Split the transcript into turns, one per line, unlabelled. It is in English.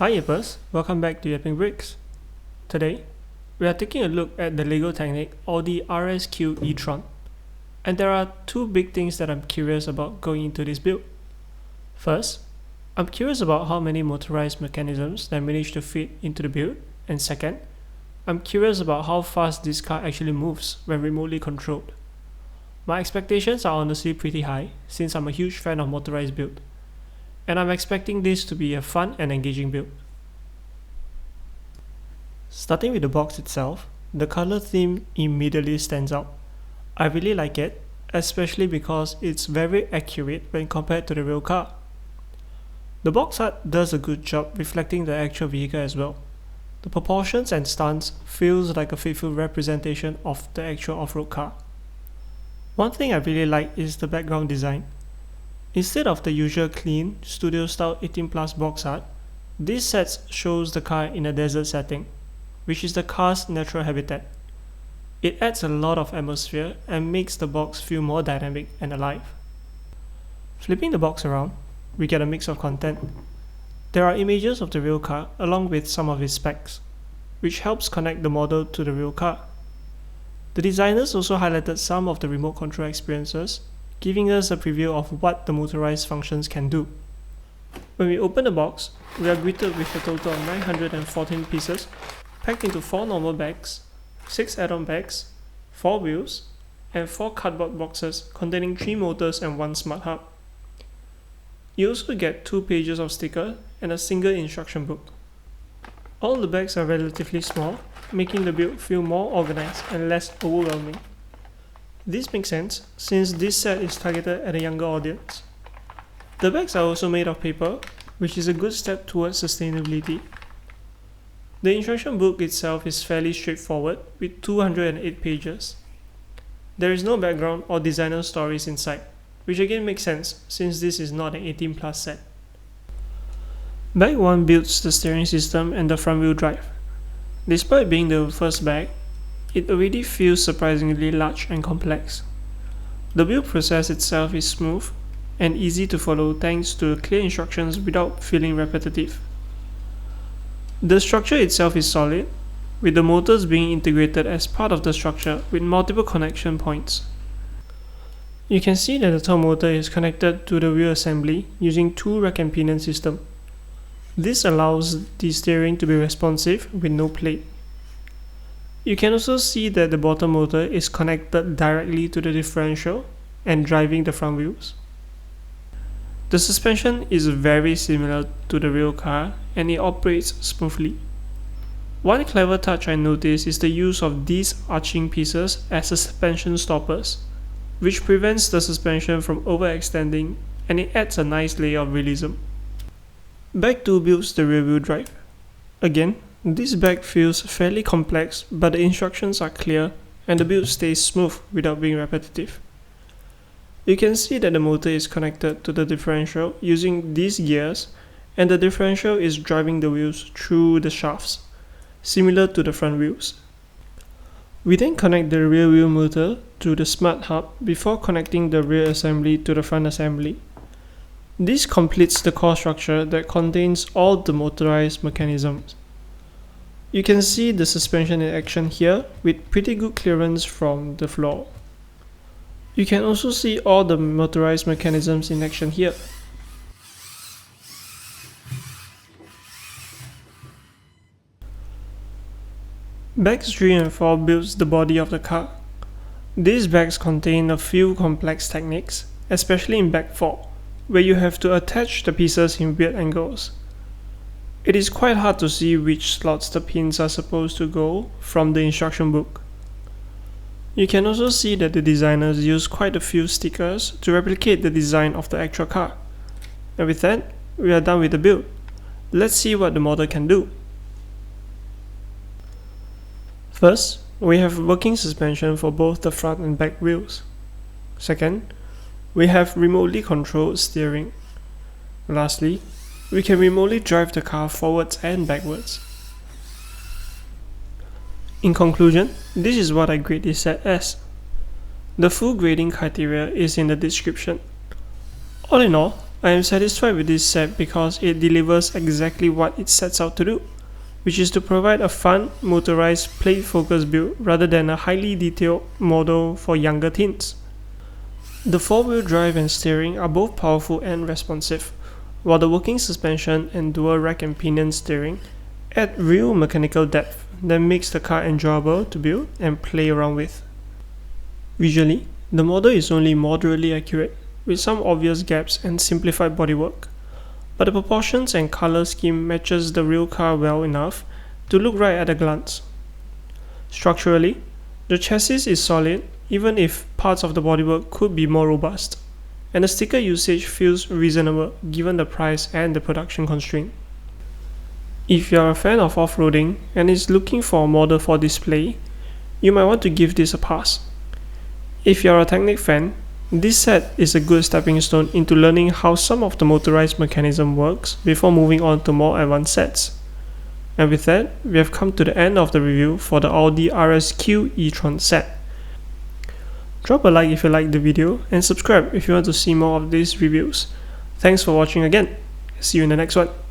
Hi Yippers, welcome back to Yapping Bricks. Today, we are taking a look at the LEGO Technic Audi RS Q E-tron. And there are two big things that I'm curious about going into this build. First, I'm curious about how many motorized mechanisms that manage to fit into the build, and second, I'm curious about how fast this car actually moves when remotely controlled. My expectations are honestly pretty high since I'm a huge fan of motorized build, and I'm expecting this to be a fun and engaging build. Starting with the box itself, the color theme immediately stands out. I really like it, especially because it's very accurate when compared to the real car. The box art does a good job reflecting the actual vehicle as well. The proportions and stance feels like a faithful representation of the actual off-road car. One thing I really like is the background design. Instead of the usual clean, studio-style 18+ box art, this set shows the car in a desert setting, which is the car's natural habitat. It adds a lot of atmosphere and makes the box feel more dynamic and alive. Flipping the box around, we get a mix of content. There are images of the real car along with some of its specs, which helps connect the model to the real car. The designers also highlighted some of the remote control experiences, giving us a preview of what the motorized functions can do. When we open the box, we are greeted with a total of 914 pieces, packed into 4 normal bags, 6 add-on bags, 4 wheels, and 4 cardboard boxes containing 3 motors and 1 smart hub. You also get 2 pages of sticker and a single instruction book. All the bags are relatively small, making the build feel more organized and less overwhelming. This makes sense since this set is targeted at a younger audience. The bags are also made of paper, which is a good step towards sustainability. The instruction book itself is fairly straightforward with 208 pages. There is no background or designer stories inside, which again makes sense since this is not an 18+ set. Bag 1 builds the steering system and the front wheel drive. Despite being the first bag, it already feels surprisingly large and complex. The build process itself is smooth and easy to follow thanks to clear instructions without feeling repetitive. The structure itself is solid, with the motors being integrated as part of the structure with multiple connection points. You can see that the top motor is connected to the wheel assembly using 2 rack and pinion system. This allows the steering to be responsive with no plate. You can also see that the bottom motor is connected directly to the differential and driving the front wheels. The suspension is very similar to the real car and it operates smoothly. One clever touch I noticed is the use of these arching pieces as suspension stoppers, which prevents the suspension from overextending and it adds a nice layer of realism. Bag 2 builds the rear wheel drive. Again, this bag feels fairly complex, but the instructions are clear and the build stays smooth without being repetitive. You can see that the motor is connected to the differential using these gears, and the differential is driving the wheels through the shafts, similar to the front wheels. We then connect the rear wheel motor to the smart hub before connecting the rear assembly to the front assembly. This completes the core structure that contains all the motorized mechanisms. You can see the suspension in action here with pretty good clearance from the floor. You can also see all the motorized mechanisms in action here. Bags 3 and 4 builds the body of the car. These bags contain a few complex techniques, especially in bag 4, where you have to attach the pieces in weird angles. It is quite hard to see which slots the pins are supposed to go from the instruction book. You can also see that the designers use quite a few stickers to replicate the design of the actual car. And with that, we are done with the build. Let's see what the model can do. First, we have working suspension for both the front and back wheels. Second, we have remotely controlled steering. Lastly, we can remotely drive the car forwards and backwards. In conclusion, this is what I grade this set as. The full grading criteria is in the description. All in all, I am satisfied with this set because it delivers exactly what it sets out to do, which is to provide a fun, motorized, plate-focused build rather than a highly detailed model for younger teens. The 4-wheel drive and steering are both powerful and responsive, while the working suspension and dual rack and pinion steering add real mechanical depth that makes the car enjoyable to build and play around with. Visually, the model is only moderately accurate, with some obvious gaps and simplified bodywork, but the proportions and color scheme matches the real car well enough to look right at a glance. Structurally, the chassis is solid even if parts of the bodywork could be more robust, and the sticker usage feels reasonable given the price and the production constraint. If you are a fan of off-roading and is looking for a model for display, you might want to give this a pass. If you are a Technic fan, this set is a good stepping stone into learning how some of the motorized mechanism works before moving on to more advanced sets. And with that, we have come to the end of the review for the Audi RS Q e-tron set. Drop a like if you liked the video and subscribe if you want to see more of these reviews. Thanks for watching again. See you in the next one.